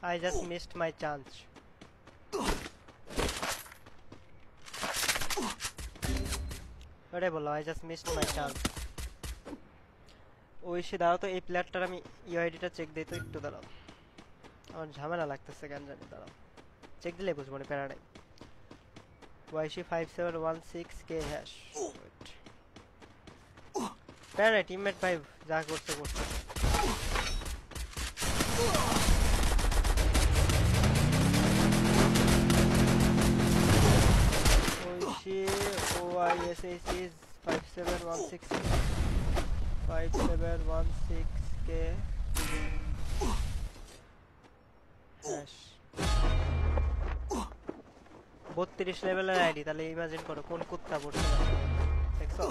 I just missed my chance. ওটাই বললাম, I just missed my chance. ওইসে দাঁড়াও তো, এই প্লেয়ারটার আমি ইউআইডিটা চেক দিই তো একটু, দাঁড়াও। আমার ঝামেলা লাগতেছে কেন জানি, দাঁড়াও। চেক দিলে বুঝবো না, প্যারা নাই। YC5716K hash. প্যারা নাই, টিমমেট ভাই যা করছে করছে। OISH is 5716K hash 32 লেভেলের আইডি, তাহলে ইমাজিন করো কোন কুত্তা পড়ছে দেখছো।